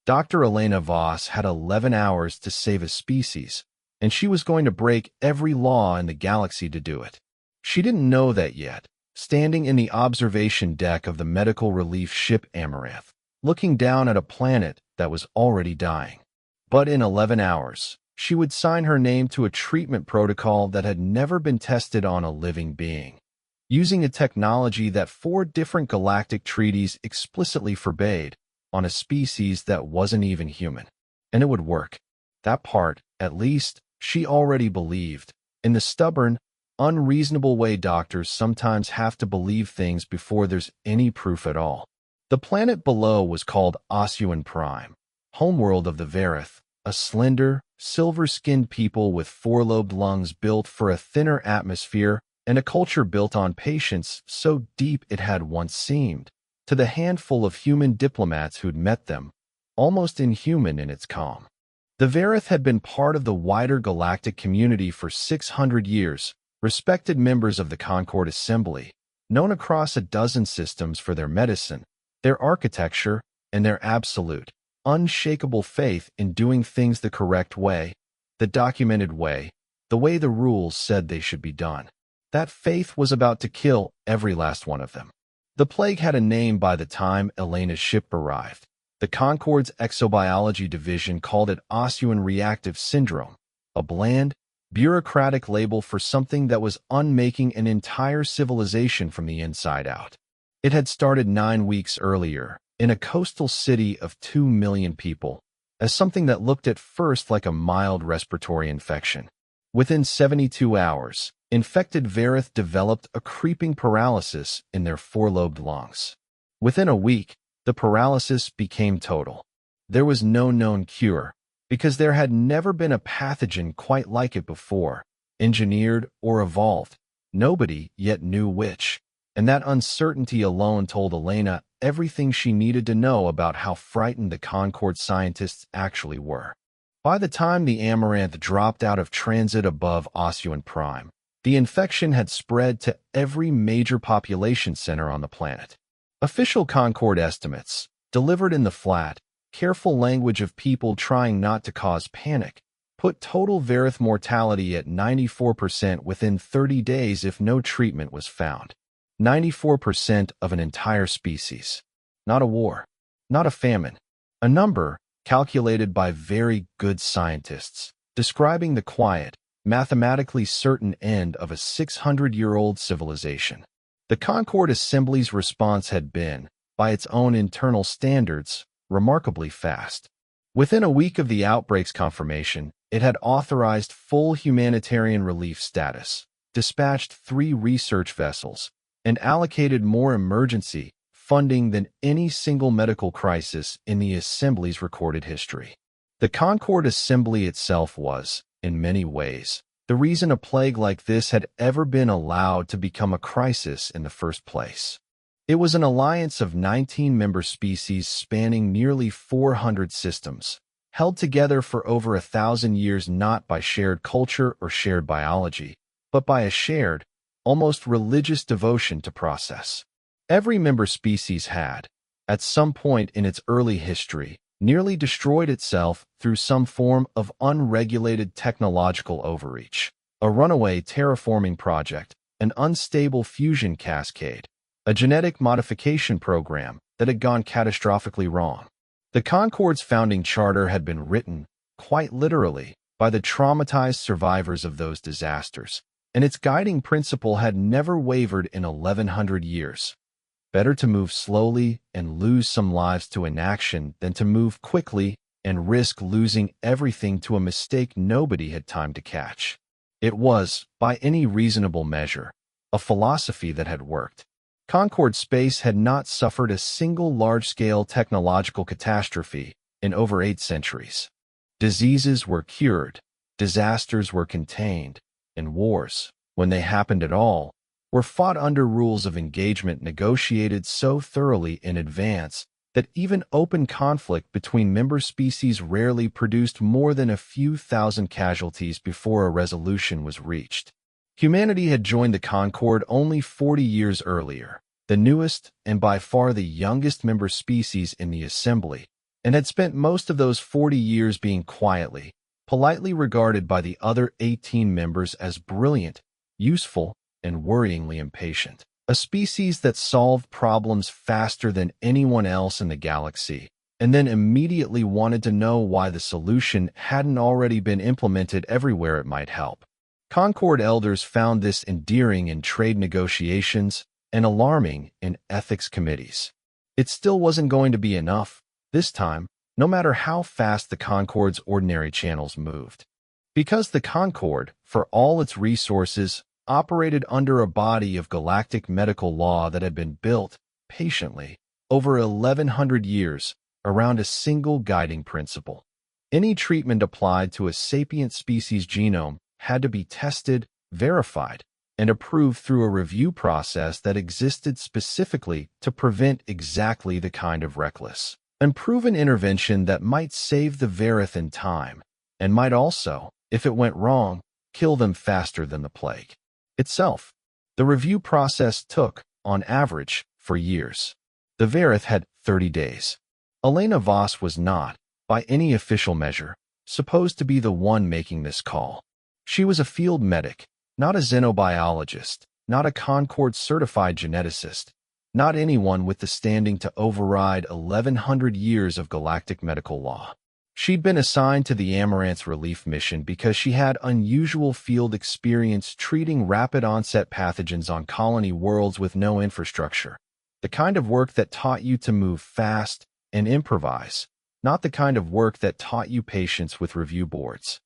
Dr. Elena Voss had 11 hours to save a species, and she was going to break every law in the galaxy to do it. She didn't know that yet, standing in the observation deck of the medical relief ship Amaranth, looking down at a planet that was already dying. But in 11 hours, she would sign her name to a treatment protocol that had never been tested on a living being, using a technology that 4 different galactic treaties explicitly forbade, on a species that wasn't even human. And it would work. That part, at least, she already believed, in the stubborn, unreasonable way doctors sometimes have to believe things before there's any proof at all. The planet below was called Osuan Prime, homeworld of the Verith, a slender, silver-skinned people with 4-lobed lungs built for a thinner atmosphere and a culture built on patience so deep it had once seemed, to the handful of human diplomats who'd met them, almost inhuman in its calm. The Verith had been part of the wider galactic community for 600 years, respected members of the Concord Assembly, known across a dozen systems for their medicine, their architecture, and their absolute, unshakable faith in doing things the correct way, the documented way, the way the rules said they should be done. That faith was about to kill every last one of them. The plague had a name by the time Elena's ship arrived. The Concord's exobiology division called it Osuan Reactive Syndrome, a bland, bureaucratic label for something that was unmaking an entire civilization from the inside out. It had started 9 weeks earlier, in a coastal city of 2 million people, as something that looked at first like a mild respiratory infection. Within 72 hours, infected Verith developed a creeping paralysis in their 4-lobed lungs. Within a week, the paralysis became total. There was no known cure, because there had never been a pathogen quite like it before, engineered or evolved. Nobody yet knew which, and that uncertainty alone told Elena everything she needed to know about how frightened the Concord scientists actually were. By the time the Amaranth dropped out of transit above Osuan Prime, the infection had spread to every major population center on the planet. Official Concord estimates, delivered in the flat, careful language of people trying not to cause panic, put total Verith mortality at 94% within 30 days if no treatment was found. 94% of an entire species. Not a war. Not a famine. A number calculated by very good scientists, describing the quiet, mathematically certain end of a 600-year-old civilization. The Concord Assembly's response had been, by its own internal standards, remarkably fast. Within a week of the outbreak's confirmation, it had authorized full humanitarian relief status, dispatched 3 research vessels, and allocated more emergency funding than any single medical crisis in the Assembly's recorded history. The Concord Assembly itself was, in many ways, the reason a plague like this had ever been allowed to become a crisis in the first place. It was an alliance of 19 member species spanning nearly 400 systems, held together for over 1,000 years not by shared culture or shared biology, but by a shared, almost religious devotion to process. Every member species had, at some point in its early history, nearly destroyed itself through some form of unregulated technological overreach, a runaway terraforming project, an unstable fusion cascade, a genetic modification program that had gone catastrophically wrong. The Concord's founding charter had been written, quite literally, by the traumatized survivors of those disasters, and its guiding principle had never wavered in 1,100 years. Better to move slowly and lose some lives to inaction than to move quickly and risk losing everything to a mistake nobody had time to catch. It was, by any reasonable measure, a philosophy that had worked. Concord space had not suffered a single large-scale technological catastrophe in over 8 centuries. Diseases were cured, disasters were contained, and wars, when they happened at all, were fought under rules of engagement negotiated so thoroughly in advance that even open conflict between member species rarely produced more than a few thousand casualties before a resolution was reached. Humanity had joined the Concord only 40 years earlier, the newest and by far the youngest member species in the Assembly, and had spent most of those 40 years being politely regarded by the other 18 members as brilliant, useful, and worryingly impatient. A species that solved problems faster than anyone else in the galaxy, and then immediately wanted to know why the solution hadn't already been implemented everywhere it might help. Concord elders found this endearing in trade negotiations and alarming in ethics committees. It still wasn't going to be enough, this time, no matter how fast the Concord's ordinary channels moved. Because the Concord, for all its resources, operated under a body of galactic medical law that had been built, patiently, over 1,100 years, around a single guiding principle. Any treatment applied to a sapient species genome had to be tested, verified, and approved through a review process that existed specifically to prevent exactly the kind of reckless, unproven intervention that might save the Verith in time, and might also, if it went wrong, kill them faster than the plague itself. The review process took, on average, for years. The Verith had 30 days. Elena Voss was not, by any official measure, supposed to be the one making this call. She was a field medic, not a xenobiologist, not a Concord-certified geneticist, not anyone with the standing to override 1,100 years of galactic medical law. She'd been assigned to the Amaranth's relief mission because she had unusual field experience treating rapid-onset pathogens on colony worlds with no infrastructure, the kind of work that taught you to move fast and improvise, not the kind of work that taught you patience with review boards.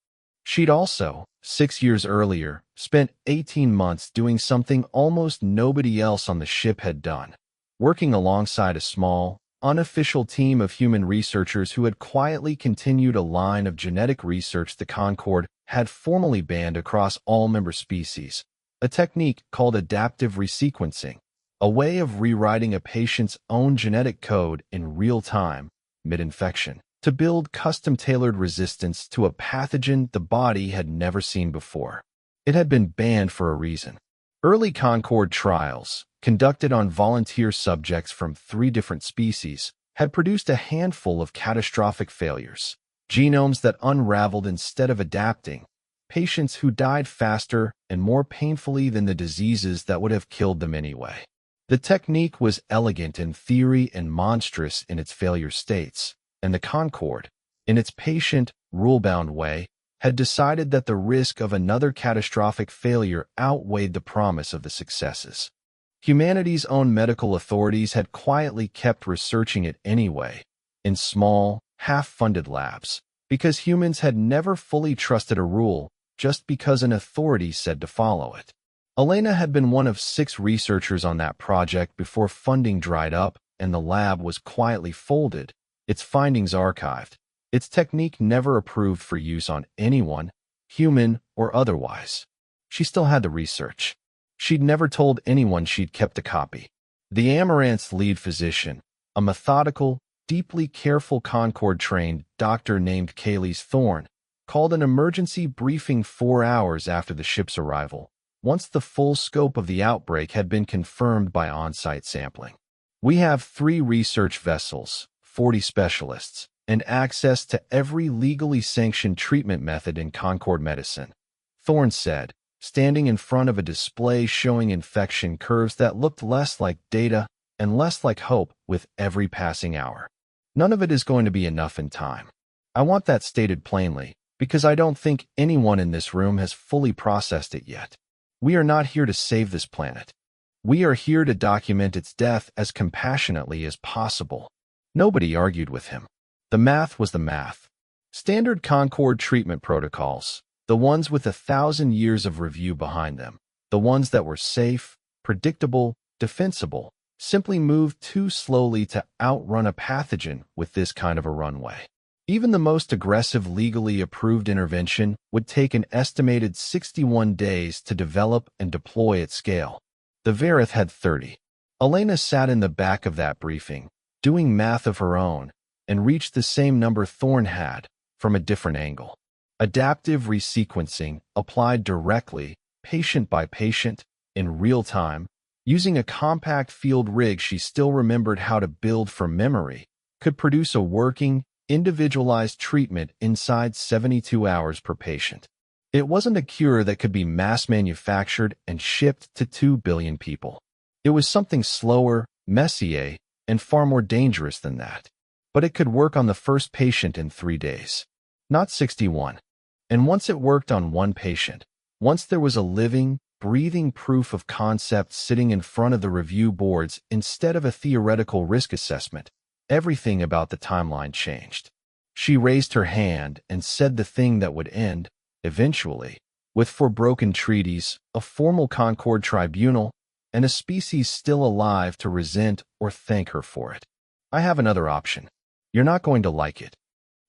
She'd also, 6 years earlier, spent 18 months doing something almost nobody else on the ship had done, working alongside a small, unofficial team of human researchers who had quietly continued a line of genetic research the Concord had formally banned across all member species, a technique called adaptive resequencing, a way of rewriting a patient's own genetic code in real time, mid-infection, to build custom-tailored resistance to a pathogen the body had never seen before. It had been banned for a reason. Early Concord trials, conducted on volunteer subjects from 3 different species, had produced a handful of catastrophic failures, genomes that unraveled instead of adapting, patients who died faster and more painfully than the diseases that would have killed them anyway. The technique was elegant in theory and monstrous in its failure states, and the Concord, in its patient, rule-bound way, had decided that the risk of another catastrophic failure outweighed the promise of the successes. Humanity's own medical authorities had quietly kept researching it anyway, in small, half-funded labs, because humans had never fully trusted a rule just because an authority said to follow it. Elena had been one of 6 researchers on that project before funding dried up and the lab was quietly folded, its findings archived, its technique never approved for use on anyone, human or otherwise. She still had the research. She'd never told anyone she'd kept a copy. The Amaranth's lead physician, a methodical, deeply careful Concord-trained doctor named Kayleigh Thorne, called an emergency briefing 4 hours after the ship's arrival, once the full scope of the outbreak had been confirmed by on-site sampling. "We have 3 research vessels, 40 specialists, and access to every legally sanctioned treatment method in Concord medicine," Thorne said, standing in front of a display showing infection curves that looked less like data and less like hope with every passing hour. "None of it is going to be enough in time. I want that stated plainly, because I don't think anyone in this room has fully processed it yet. We are not here to save this planet. We are here to document its death as compassionately as possible." Nobody argued with him. The math was the math. Standard Concord treatment protocols, the ones with 1,000 years of review behind them, the ones that were safe, predictable, defensible, simply moved too slowly to outrun a pathogen with this kind of a runway. Even the most aggressive legally approved intervention would take an estimated 61 days to develop and deploy at scale. The Verith had 30. Elena sat in the back of that briefing, doing math of her own, and reached the same number Thorne had, from a different angle. Adaptive resequencing, applied directly, patient by patient, in real time, using a compact field rig she still remembered how to build from memory, could produce a working, individualized treatment inside 72 hours per patient. It wasn't a cure that could be mass-manufactured and shipped to 2 billion people. It was something slower, messier, and far more dangerous than that. But it could work on the first patient in 3 days, not 61. And once it worked on one patient, once there was a living, breathing proof of concept sitting in front of the review boards instead of a theoretical risk assessment, everything about the timeline changed. She raised her hand and said the thing that would end, eventually, with 4 broken treaties, a formal Concord tribunal, and a species still alive to resent or thank her for it. I have another option. You're not going to like it.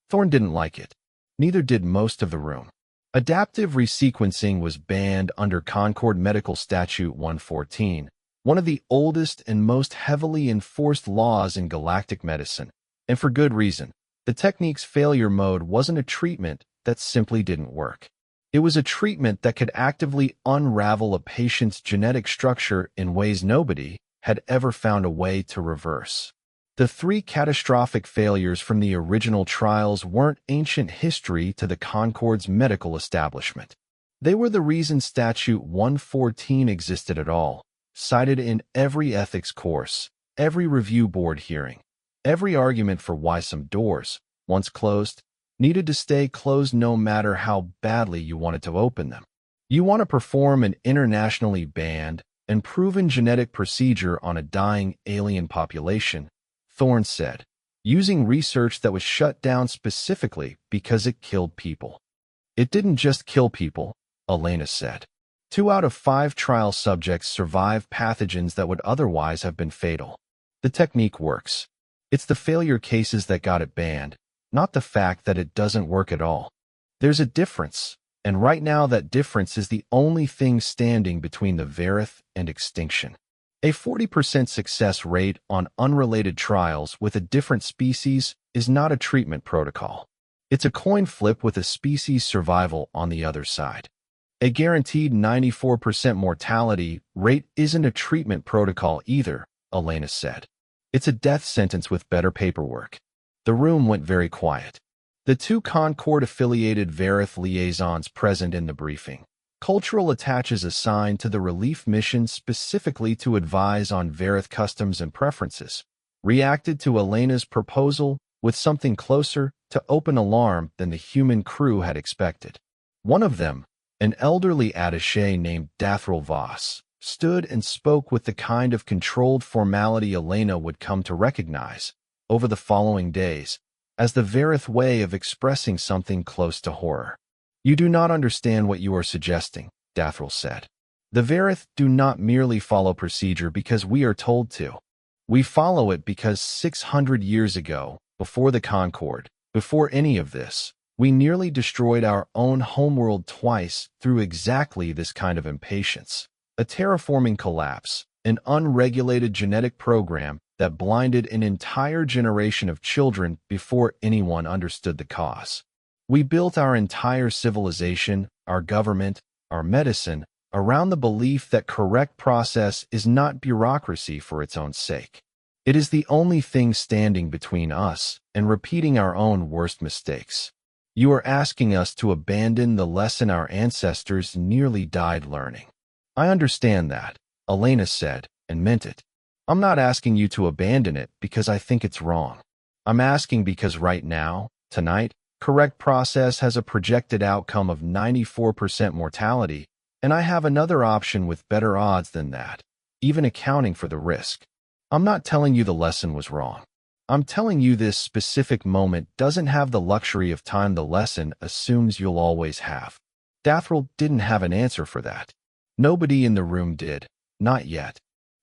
Thorne didn't like it. Neither did most of the room. Adaptive resequencing was banned under Concord Medical Statute 114, one of the oldest and most heavily enforced laws in galactic medicine, and for good reason. The technique's failure mode wasn't a treatment that simply didn't work. It was a treatment that could actively unravel a patient's genetic structure in ways nobody had ever found a way to reverse. The 3 catastrophic failures from the original trials weren't ancient history to the Concord's medical establishment. They were the reason Statute 114 existed at all, cited in every ethics course, every review board hearing, every argument for why some doors, once closed, needed to stay closed no matter how badly you wanted to open them. You want to perform an internationally banned and proven genetic procedure on a dying alien population, Thorne said, using research that was shut down specifically because it killed people. It didn't just kill people, Elena said. 2 out of 5 trial subjects survived pathogens that would otherwise have been fatal. The technique works. It's the failure cases that got it banned, not the fact that it doesn't work at all. There's a difference, and right now that difference is the only thing standing between the Verith and Extinction. A 40% success rate on unrelated trials with a different species is not a treatment protocol. It's a coin flip with a species survival on the other side. A guaranteed 94% mortality rate isn't a treatment protocol either, Elena said. It's a death sentence with better paperwork. The room went very quiet. The 2 Concord-affiliated Verith liaisons present in the briefing, cultural attaches assigned to the relief mission specifically to advise on Verith customs and preferences, reacted to Elena's proposal with something closer to open alarm than the human crew had expected. One of them, an elderly attaché named Dathril Voss, stood and spoke with the kind of controlled formality Elena would come to recognize over the following days as the Verith way of expressing something close to horror. You do not understand what you are suggesting, Dathril said. The Verith do not merely follow procedure because we are told to. We follow it because 600 years ago, before the Concord, before any of this, we nearly destroyed our own homeworld twice through exactly this kind of impatience. A terraforming collapse, an unregulated genetic program that blinded an entire generation of children before anyone understood the cause. We built our entire civilization, our government, our medicine, around the belief that correct process is not bureaucracy for its own sake. It is the only thing standing between us and repeating our own worst mistakes. You are asking us to abandon the lesson our ancestors nearly died learning. I understand that, Elena said, and meant it. I'm not asking you to abandon it because I think it's wrong. I'm asking because right now, tonight, correct process has a projected outcome of 94% mortality, and I have another option with better odds than that, even accounting for the risk. I'm not telling you the lesson was wrong. I'm telling you this specific moment doesn't have the luxury of time the lesson assumes you'll always have. Dathril didn't have an answer for that. Nobody in the room did, not yet.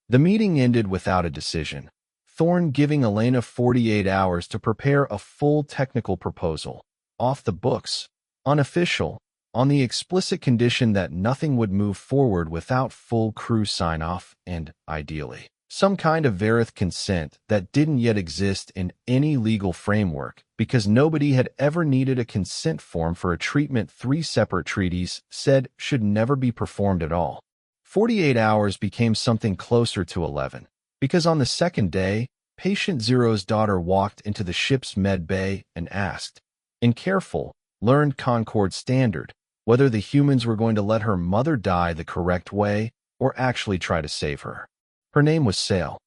The meeting ended without a decision, Thorne giving Elena 48 hours to prepare a full technical proposal, off the books, unofficial, on the explicit condition that nothing would move forward without full crew sign-off and, ideally, some kind of Verith consent that didn't yet exist in any legal framework because nobody had ever needed a consent form for a treatment 3 separate treaties said should never be performed at all. 48 hours became something closer to 11, because on the second day, Patient Zero's daughter walked into the ship's med bay and asked, in careful, learned Concord standard, whether the humans were going to let her mother die the correct way or actually try to save her. Her name was Sale.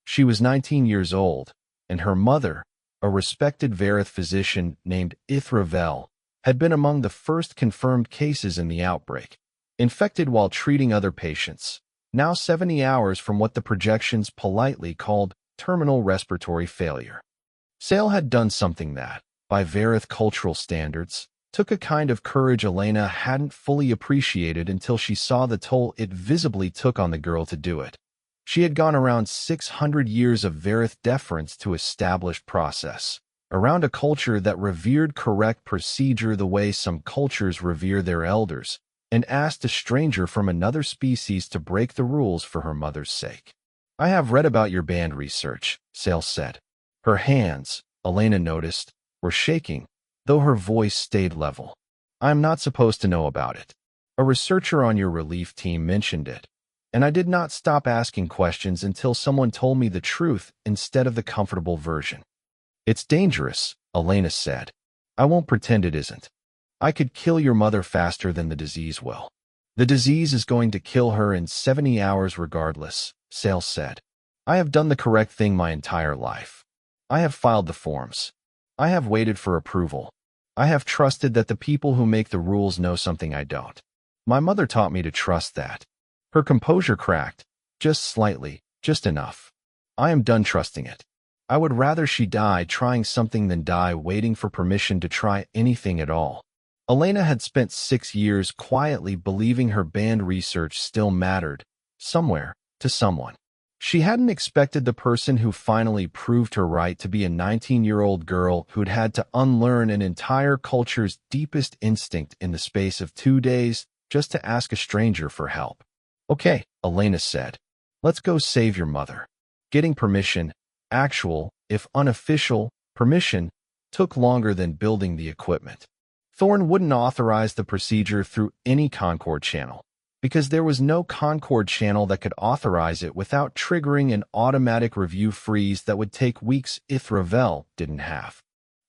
She was 19 years old, and her mother, a respected Verith physician named Ithravel, had been among the first confirmed cases in the outbreak, infected while treating other patients, now 70 hours from what the projections politely called terminal respiratory failure. Sale had done something that, by Verith cultural standards, took a kind of courage Elena hadn't fully appreciated until she saw the toll it visibly took on the girl to do it. She had gone around 600 years of Verith deference to established process, around a culture that revered correct procedure the way some cultures revere their elders, and asked a stranger from another species to break the rules for her mother's sake. I have read about your band research, Sale said. Her hands, Elena noticed, were shaking, though her voice stayed level. I am not supposed to know about it. A researcher on your relief team mentioned it, and I did not stop asking questions until someone told me the truth instead of the comfortable version. It's dangerous, Elena said. I won't pretend it isn't. I could kill your mother faster than the disease will. The disease is going to kill her in 70 hours regardless, Sale said. I have done the correct thing my entire life. I have filed the forms. I have waited for approval. I have trusted that the people who make the rules know something I don't. My mother taught me to trust that. Her composure cracked, just slightly, just enough. I am done trusting it. I would rather she die trying something than die waiting for permission to try anything at all. Elena had spent 6 years quietly believing her band research still mattered, somewhere, to someone. She hadn't expected the person who finally proved her right to be a 19-year-old girl who'd had to unlearn an entire culture's deepest instinct in the space of 2 days just to ask a stranger for help. Okay, Elena said. Let's go save your mother. Getting permission, actual, if unofficial, permission, took longer than building the equipment. Thorne wouldn't authorize the procedure through any Concord channel, because there was no Concord channel that could authorize it without triggering an automatic review freeze that would take weeks Ithravel didn't have.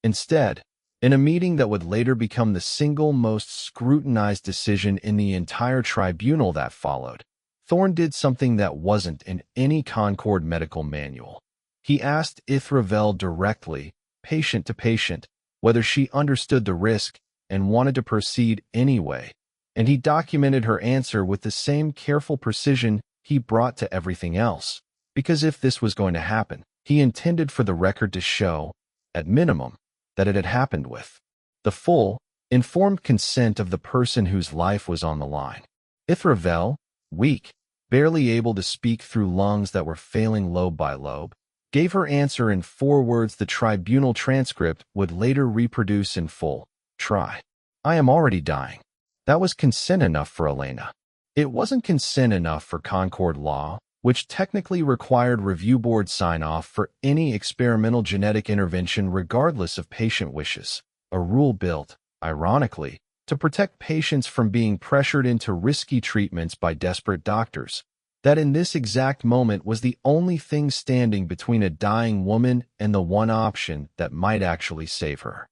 Instead, in a meeting that would later become the single most scrutinized decision in the entire tribunal that followed, Thorne did something that wasn't in any Concord medical manual. He asked Ithravel directly, patient to patient, whether she understood the risk and wanted to proceed anyway, and he documented her answer with the same careful precision he brought to everything else, because if this was going to happen, he intended for the record to show, at minimum, that it had happened with the full, informed consent of the person whose life was on the line. Ithravel, weak, barely able to speak through lungs that were failing lobe by lobe, gave her answer in 4 words the tribunal transcript would later reproduce in full. Try. I am already dying. That was consent enough for Elena. It wasn't consent enough for Concord law, which technically required review board sign-off for any experimental genetic intervention regardless of patient wishes, a rule built, ironically, to protect patients from being pressured into risky treatments by desperate doctors, that in this exact moment was the only thing standing between a dying woman and the one option that might actually save her.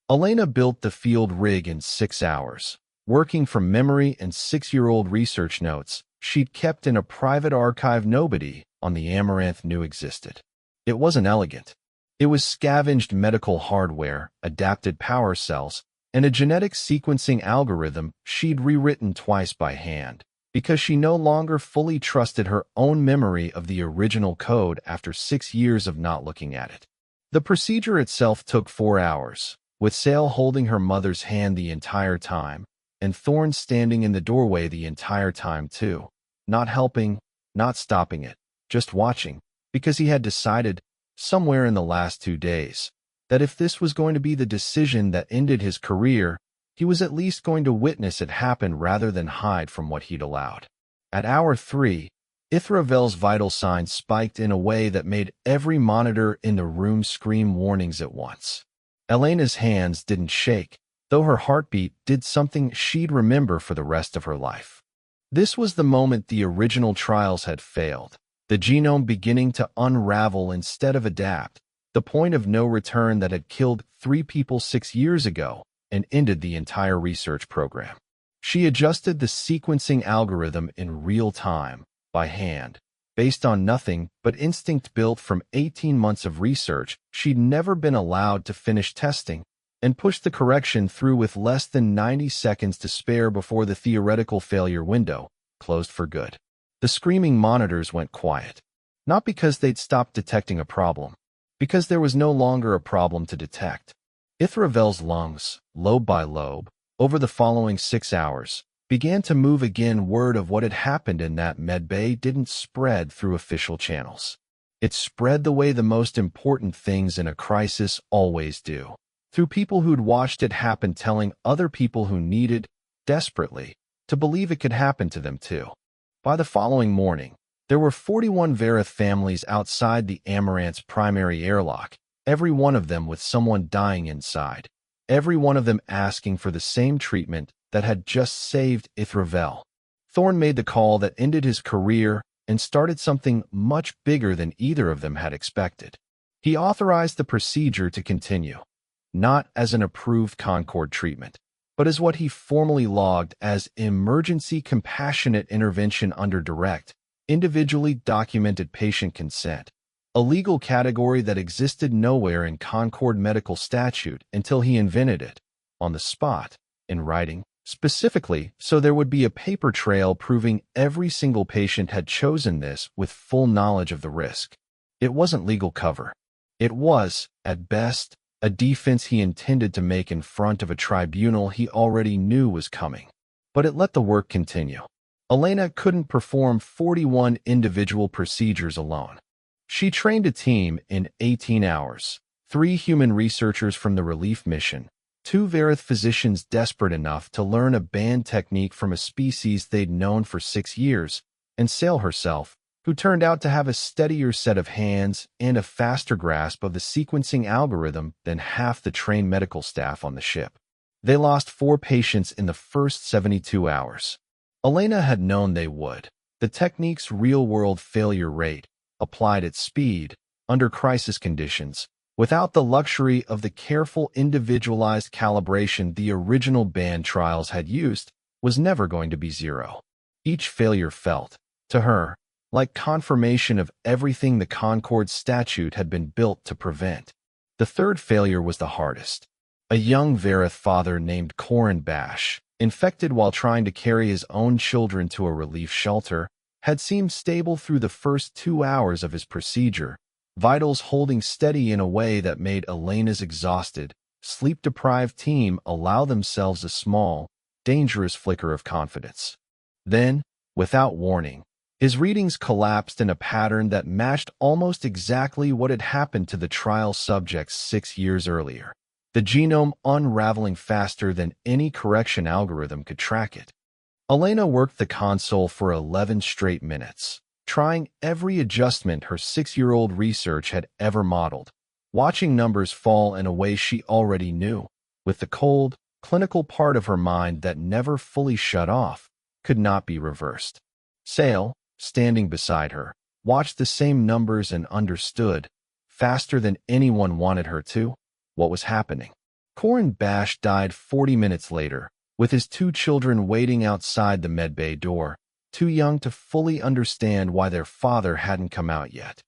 Elena built the field rig in 6 hours, working from memory and 6-year-old research notes she'd kept in a private archive nobody on the Amaranth knew existed. It wasn't elegant. It was scavenged medical hardware, adapted power cells, and a genetic sequencing algorithm she'd rewritten twice by hand, because she no longer fully trusted her own memory of the original code after 6 years of not looking at it. The procedure itself took 4 hours, with Sale holding her mother's hand the entire time, and Thorne standing in the doorway the entire time too, not helping, not stopping it, just watching, because he had decided, somewhere in the last 2 days, that if this was going to be the decision that ended his career, he was at least going to witness it happen rather than hide from what he'd allowed. At hour 3, Ithravel's vital signs spiked in a way that made every monitor in the room scream warnings at once. Elena's hands didn't shake, though her heartbeat did something she'd remember for the rest of her life. This was the moment the original trials had failed, the genome beginning to unravel instead of adapt, the point of no return that had killed 3 people 6 years ago and ended the entire research program. She adjusted the sequencing algorithm in real time, by hand, based on nothing but instinct built from 18 months of research she'd never been allowed to finish testing, and pushed the correction through with less than 90 seconds to spare before the theoretical failure window closed for good. The screaming monitors went quiet, not because they'd stopped detecting a problem, because there was no longer a problem to detect. Ithravel's lungs, lobe by lobe, over the following 6 hours, began to move again. Word of what had happened in that medbay didn't spread through official channels. It spread the way the most important things in a crisis always do, through people who'd watched it happen, telling other people who needed, desperately, to believe it could happen to them too. By the following morning, there were 41 Verith families outside the Amaranth's primary airlock, every one of them with someone dying inside, every one of them asking for the same treatment that had just saved Ithravel. Thorn made the call that ended his career and started something much bigger than either of them had expected. He authorized the procedure to continue, not as an approved Concord treatment, but as what he formally logged as emergency compassionate intervention under direct, individually documented patient consent, a legal category that existed nowhere in Concord medical statute until he invented it, on the spot, in writing, specifically so there would be a paper trail proving every single patient had chosen this with full knowledge of the risk. It wasn't legal cover. It was, at best, a defense he intended to make in front of a tribunal he already knew was coming. But it let the work continue. Elena couldn't perform 41 individual procedures alone. She trained a team in 18 hours, 3 human researchers from the relief mission, 2 Verith physicians desperate enough to learn a banned technique from a species they'd known for 6 years, and Sale herself, who turned out to have a steadier set of hands and a faster grasp of the sequencing algorithm than half the trained medical staff on the ship. They lost 4 patients in the first 72 hours. Elena had known they would. The technique's real-world failure rate, applied at speed, under crisis conditions, without the luxury of the careful individualized calibration the original banned trials had used, was never going to be 0. Each failure felt, to her, like confirmation of everything the Concord statute had been built to prevent. The third failure was the hardest. A young Verith father named Corin Bash, infected while trying to carry his own children to a relief shelter, had seemed stable through the first 2 hours of his procedure, vitals holding steady in a way that made Elena's exhausted, sleep-deprived team allow themselves a small, dangerous flicker of confidence. Then, without warning, his readings collapsed in a pattern that matched almost exactly what had happened to the trial subjects 6 years earlier, the genome unraveling faster than any correction algorithm could track it. Elena worked the console for 11 straight minutes, trying every adjustment her 6-year-old research had ever modeled, watching numbers fall in a way she already knew, with the cold, clinical part of her mind that never fully shut off, could not be reversed. Sale, standing beside her, watched the same numbers and understood, faster than anyone wanted her to, what was happening. Corin Bash died 40 minutes later, with his 2 children waiting outside the medbay door, too young to fully understand why their father hadn't come out yet.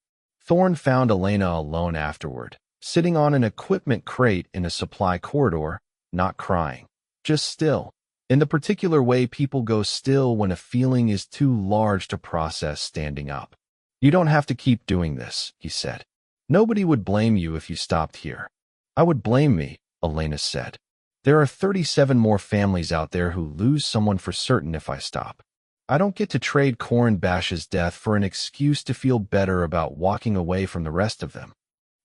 Thorn found Elena alone afterward, sitting on an equipment crate in a supply corridor, not crying, just still, in the particular way people go still when a feeling is too large to process standing up. "You don't have to keep doing this," he said. "Nobody would blame you if you stopped here." "I would blame me," Elena said. "There are 37 more families out there who lose someone for certain if I stop. I don't get to trade Corin Bash's death for an excuse to feel better about walking away from the rest of them."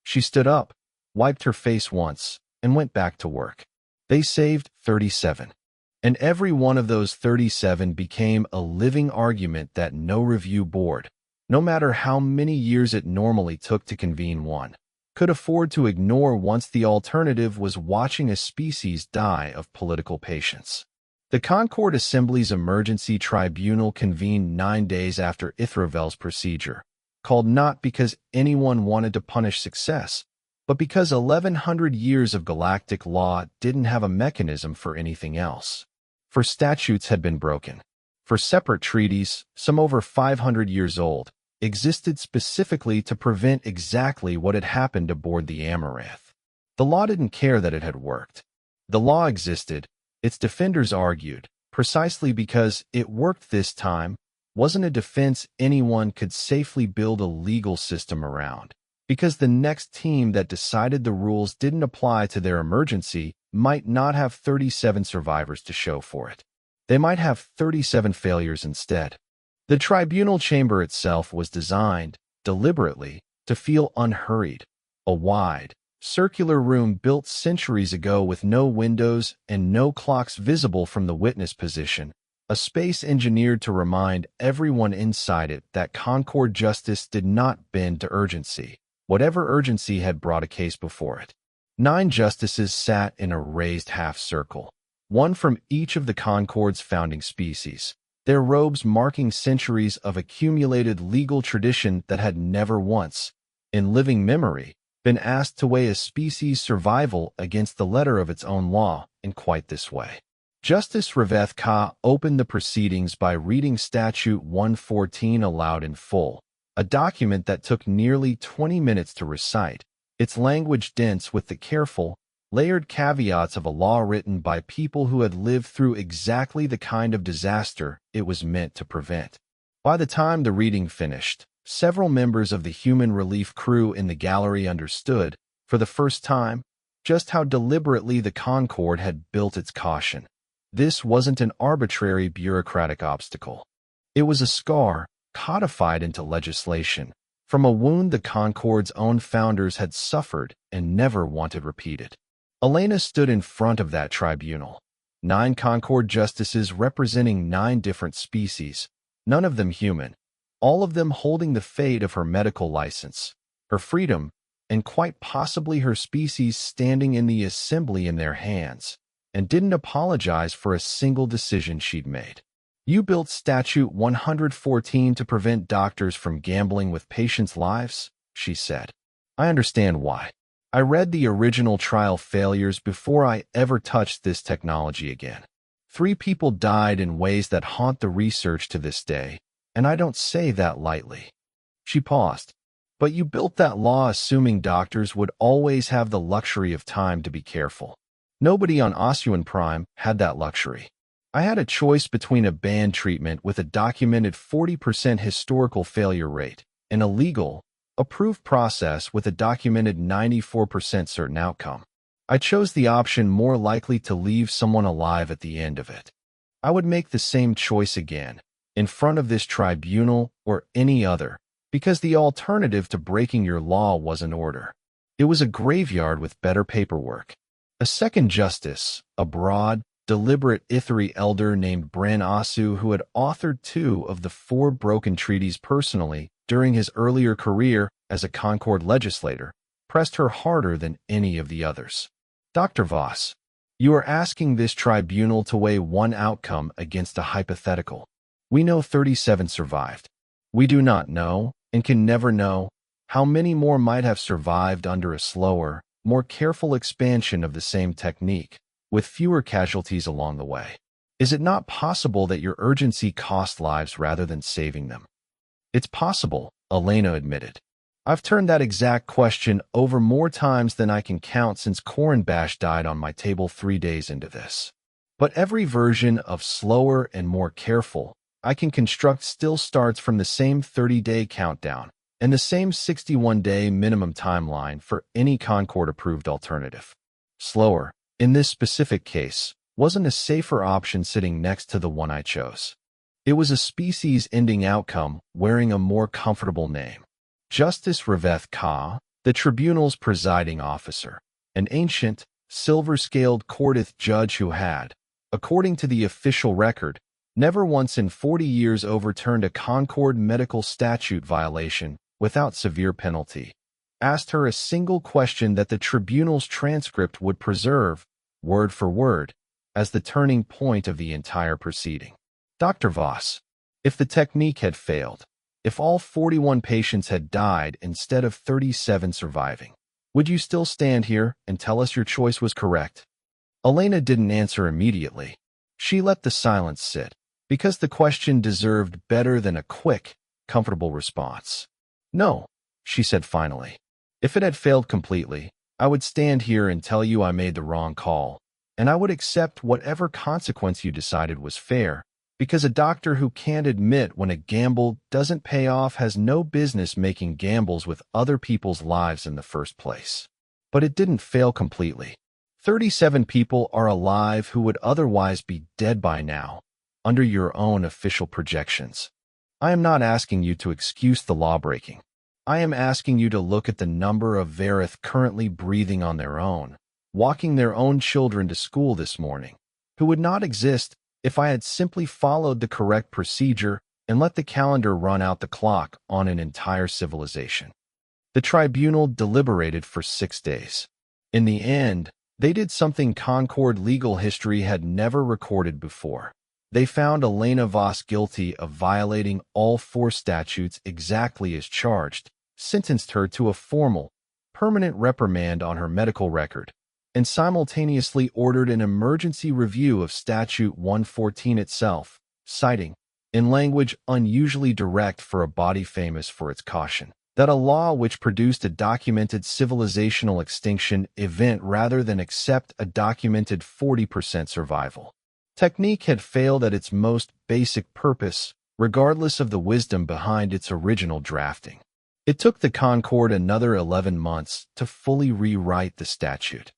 She stood up, wiped her face once, and went back to work. They saved 37. And every one of those 37 became a living argument that no review board, no matter how many years it normally took to convene one, could afford to ignore once the alternative was watching a species die of political patience. The Concord Assembly's emergency tribunal convened 9 days after Ithravel's procedure, called not because anyone wanted to punish success, but because 1100 years of galactic law didn't have a mechanism for anything else. For statutes had been broken. For separate treaties, some over 500 years old, existed specifically to prevent exactly what had happened aboard the Amaranth. The law didn't care that it had worked. The law existed, its defenders argued, precisely because it worked this time, wasn't a defense anyone could safely build a legal system around. Because the next team that decided the rules didn't apply to their emergency might not have 37 survivors to show for it. They might have 37 failures instead. The tribunal chamber itself was designed, deliberately, to feel unhurried. A wide, circular room built centuries ago with no windows and no clocks visible from the witness position. A space engineered to remind everyone inside it that Concord justice did not bend to urgency, whatever urgency had brought a case before it. 9 justices sat in a raised half-circle, one from each of the Concord's founding species, their robes marking centuries of accumulated legal tradition that had never once, in living memory, been asked to weigh a species' survival against the letter of its own law in quite this way. Justice Raveth Ka opened the proceedings by reading Statute 114 aloud in full, a document that took nearly 20 minutes to recite, its language dense with the careful, layered caveats of a law written by people who had lived through exactly the kind of disaster it was meant to prevent. By the time the reading finished, several members of the human relief crew in the gallery understood, for the first time, just how deliberately the Concorde had built its caution. This wasn't an arbitrary bureaucratic obstacle. It was a scar, codified into legislation, from a wound the Concorde's own founders had suffered and never wanted repeated. Elena stood in front of that tribunal. 9 Concorde justices representing 9 different species, none of them human, all of them holding the fate of her medical license, her freedom, and quite possibly her species standing in the assembly in their hands, and didn't apologize for a single decision she'd made. You built Statute 114 to prevent doctors from gambling with patients' lives, she said. I understand why. I read the original trial failures before I ever touched this technology again. 3 people died in ways that haunt the research to this day, and I don't say that lightly. She paused. But you built that law assuming doctors would always have the luxury of time to be careful. Nobody on Osuan Prime had that luxury. I had a choice between a banned treatment with a documented 40% historical failure rate and a legal, approved process with a documented 94% certain outcome. I chose the option more likely to leave someone alive at the end of it. I would make the same choice again, in front of this tribunal or any other, because the alternative to breaking your law was an order. It was a graveyard with better paperwork. A second justice, a broad, deliberate Ithri elder named Bren Asu, who had authored 2 of the 4 broken treaties personally during his earlier career as a Concord legislator, pressed her harder than any of the others. Dr. Voss, you are asking this tribunal to weigh one outcome against a hypothetical. We know 37 survived. We do not know, and can never know, how many more might have survived under a slower, more careful expansion of the same technique, with fewer casualties along the way. Is it not possible that your urgency cost lives rather than saving them? It's possible, Elena admitted. I've turned that exact question over more times than I can count since Corin Bash died on my table 3 days into this. But every version of slower and more careful I can construct still starts from the same 30-day countdown and the same 61-day minimum timeline for any Concord-approved alternative. Slower, in this specific case, wasn't a safer option sitting next to the one I chose. It was a species-ending outcome wearing a more comfortable name. Justice Raveth Ka, the tribunal's presiding officer, an ancient, silver-scaled Cordith judge who had, according to the official record, never once in 40 years overturned a Concord medical statute violation without severe penalty, asked her a single question that the tribunal's transcript would preserve, word for word, as the turning point of the entire proceeding. Dr. Voss, if the technique had failed, If all 41 patients had died instead of 37 surviving, would you still stand here and tell us your choice was correct? Elena didn't answer immediately. She let the silence sit, because the question deserved better than a quick, comfortable response. No, she said finally. If it had failed completely, I would stand here and tell you I made the wrong call, and I would accept whatever consequence you decided was fair, because a doctor who can't admit when a gamble doesn't pay off has no business making gambles with other people's lives in the first place. But it didn't fail completely. 37 people are alive who would otherwise be dead by now, under your own official projections. I am not asking you to excuse the lawbreaking. I am asking you to look at the number of Verith currently breathing on their own, walking their own children to school this morning, who would not exist if I had simply followed the correct procedure and let the calendar run out the clock on an entire civilization. The tribunal deliberated for 6 days. In the end, they did something Concord legal history had never recorded before. They found Elena Voss guilty of violating all 4 statutes exactly as charged, sentenced her to a formal, permanent reprimand on her medical record, and simultaneously ordered an emergency review of Statute 114 itself, citing, in language unusually direct for a body famous for its caution, that a law which produced a documented civilizational extinction event rather than accept a documented 40% survival technique had failed at its most basic purpose, regardless of the wisdom behind its original drafting. It took the Concord another 11 months to fully rewrite the statute.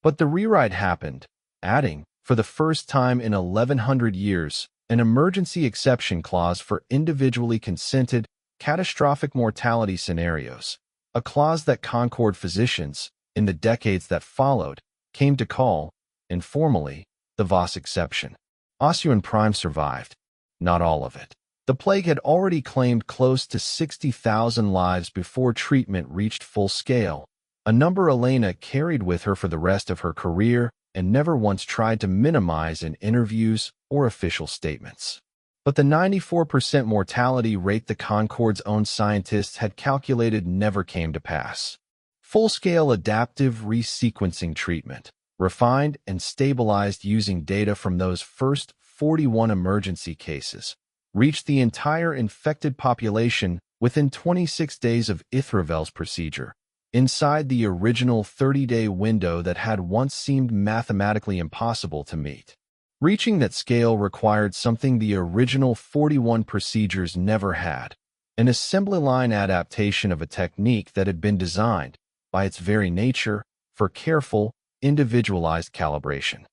But the rewrite happened, adding, for the first time in 1100 years, an emergency exception clause for individually consented, catastrophic mortality scenarios, a clause that Concord physicians, in the decades that followed, came to call, informally, the Voss exception. Osuan Prime survived. Not all of it. The plague had already claimed close to 60,000 lives before treatment reached full scale, a number Elena carried with her for the rest of her career and never once tried to minimize in interviews or official statements. But the 94% mortality rate the Concord's own scientists had calculated never came to pass. Full-scale adaptive resequencing treatment, refined and stabilized using data from those first 41 emergency cases, reached the entire infected population within 26 days of Ithravel's procedure, inside the original 30-day window that had once seemed mathematically impossible to meet. Reaching that scale required something the original 41 procedures never had, an assembly line adaptation of a technique that had been designed, by its very nature, for careful, individualized calibration.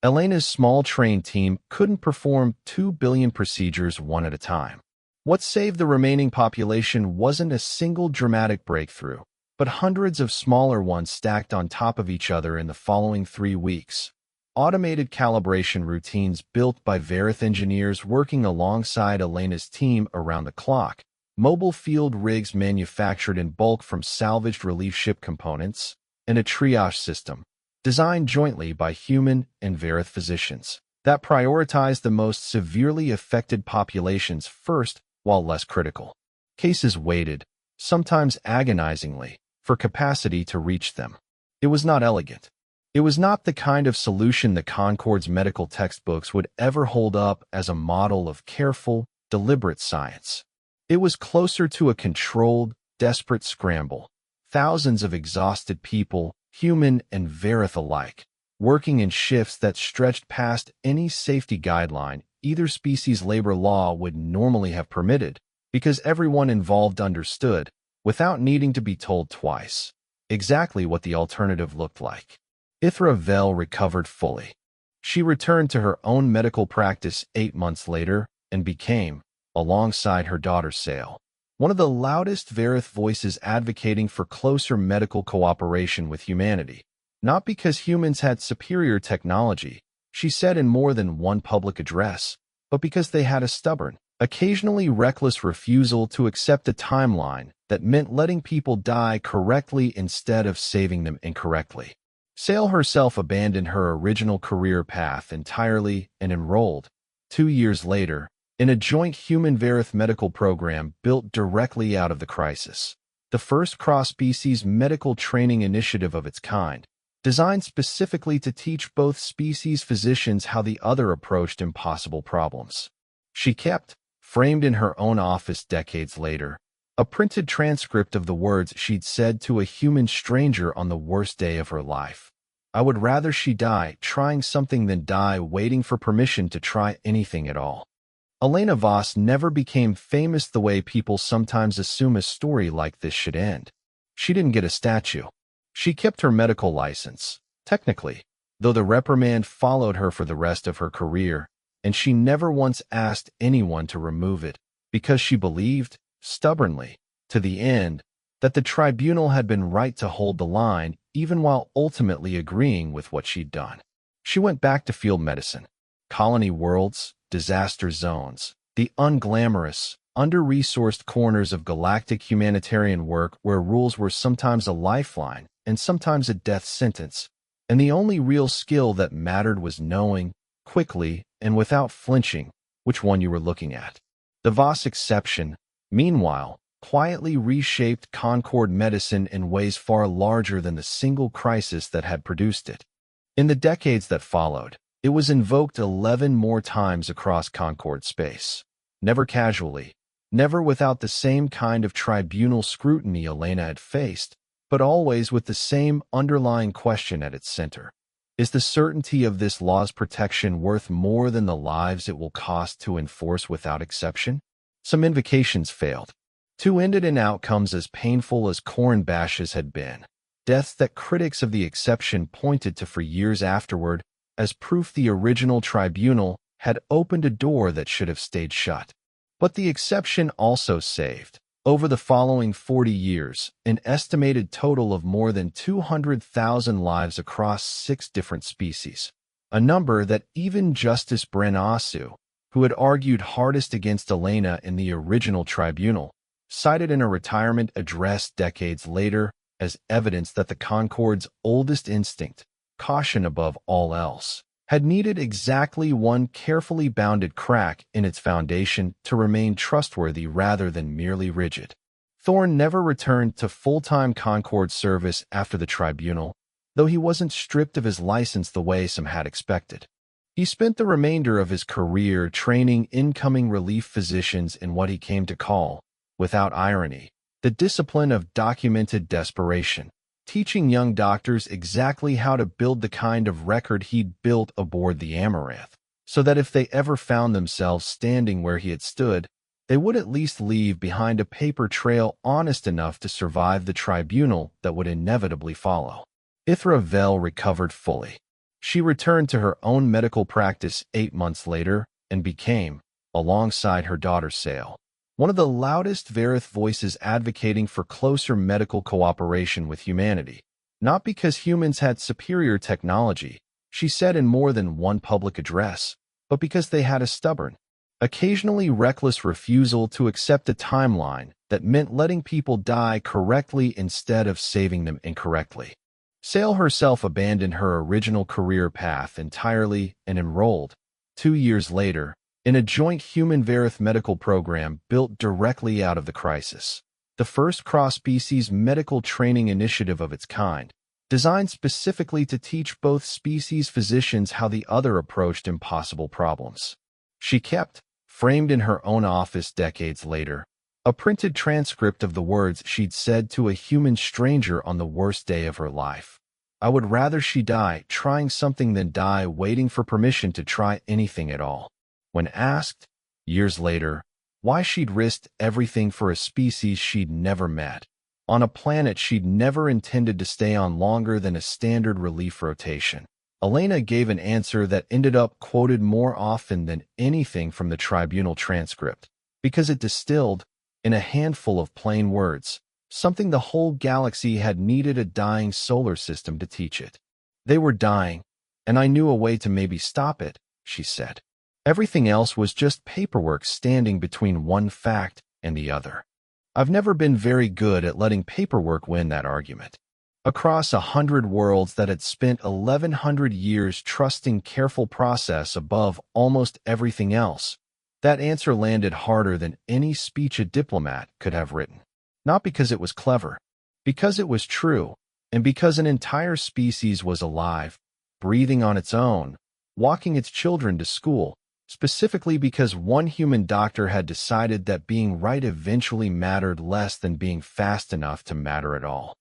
Elena's small trained team couldn't perform 2 billion procedures one at a time. What saved the remaining population wasn't a single dramatic breakthrough, but hundreds of smaller ones stacked on top of each other in the following 3 weeks. Automated calibration routines built by Verith engineers working alongside Elena's team around the clock, mobile field rigs manufactured in bulk from salvaged relief ship components, and a triage system, designed jointly by human and Verith physicians, that prioritized the most severely affected populations first while less critical. Cases waited, sometimes agonizingly, for capacity to reach them. It was not elegant. It was not the kind of solution the Concord's medical textbooks would ever hold up as a model of careful, deliberate science. It was closer to a controlled, desperate scramble. Thousands of exhausted people, human and Verith alike, working in shifts that stretched past any safety guideline either species labor law would normally have permitted, because everyone involved understood, without needing to be told twice, exactly what the alternative looked like. Ithravel recovered fully. She returned to her own medical practice 8 months later and became, alongside her daughter Sale, one of the loudest Verith voices advocating for closer medical cooperation with humanity. Not because humans had superior technology, she said in more than one public address, but because they had a stubborn, occasionally reckless refusal to accept a timeline that meant letting people die correctly instead of saving them incorrectly. Sale herself abandoned her original career path entirely and enrolled, 2 years later, in a joint human-Verith medical program built directly out of the crisis. The first cross-species medical training initiative of its kind, designed specifically to teach both species physicians how the other approached impossible problems. She kept, framed in her own office decades later, a printed transcript of the words she'd said to a human stranger on the worst day of her life. "I would rather she die trying something than die waiting for permission to try anything at all." Elena Voss never became famous the way people sometimes assume a story like this should end. She didn't get a statue. She kept her medical license, technically, though the reprimand followed her for the rest of her career, and she never once asked anyone to remove it, because she believed, stubbornly, to the end, that the tribunal had been right to hold the line, even while ultimately agreeing with what she'd done. She went back to field medicine, colony worlds, disaster zones, the unglamorous, under-resourced corners of galactic humanitarian work where rules were sometimes a lifeline and sometimes a death sentence, and the only real skill that mattered was knowing, quickly and without flinching, which one you were looking at. The Voss exception, meanwhile, quietly reshaped Concord medicine in ways far larger than the single crisis that had produced it. In the decades that followed, it was invoked 11 more times across Concord space. Never casually, never without the same kind of tribunal scrutiny Elena had faced, but always with the same underlying question at its center. Is the certainty of this law's protection worth more than the lives it will cost to enforce without exception? Some invocations failed. Two ended in outcomes as painful as corn bashes had been, deaths that critics of the exception pointed to for years afterward as proof the original tribunal had opened a door that should have stayed shut. But the exception also saved, over the following 40 years, an estimated total of more than 200,000 lives across 6 different species, a number that even Justice Bren Asu, who had argued hardest against Elena in the original tribunal, cited in a retirement address decades later as evidence that the Concord's oldest instinct, caution above all else, had needed exactly one carefully bounded crack in its foundation to remain trustworthy rather than merely rigid. Thorne never returned to full-time Concord service after the tribunal, though he wasn't stripped of his license the way some had expected. He spent the remainder of his career training incoming relief physicians in what he came to call, without irony, the discipline of documented desperation, teaching young doctors exactly how to build the kind of record he'd built aboard the Amaranth, so that if they ever found themselves standing where he had stood, they would at least leave behind a paper trail honest enough to survive the tribunal that would inevitably follow. Ithra Vell recovered fully. She returned to her own medical practice 8 months later and became, alongside her daughter Sale, one of the loudest Verith voices advocating for closer medical cooperation with humanity. Not because humans had superior technology, she said in more than one public address, but because they had a stubborn, occasionally reckless refusal to accept a timeline that meant letting people die correctly instead of saving them incorrectly. Sale herself abandoned her original career path entirely and enrolled, 2 years later, in a joint human-Verith medical program built directly out of the crisis. The first cross-species medical training initiative of its kind, designed specifically to teach both species physicians how the other approached impossible problems. She kept, framed in her own office decades later, a printed transcript of the words she'd said to a human stranger on the worst day of her life. "I would rather she die trying something than die waiting for permission to try anything at all." When asked, years later, why she'd risked everything for a species she'd never met, on a planet she'd never intended to stay on longer than a standard relief rotation, Elena gave an answer that ended up quoted more often than anything from the tribunal transcript, because it distilled, in a handful of plain words, something the whole galaxy had needed a dying solar system to teach it. "They were dying, and I knew a way to maybe stop it," she said. Everything else was just paperwork standing between one fact and the other. I've never been very good at letting paperwork win that argument. Across 100 worlds that had spent 1,100 years trusting careful process above almost everything else, That answer landed harder than any speech a diplomat could have written. Not because it was clever, because it was true, and because an entire species was alive, breathing on its own, walking its children to school, specifically because one human doctor had decided that being right eventually mattered less than being fast enough to matter at all.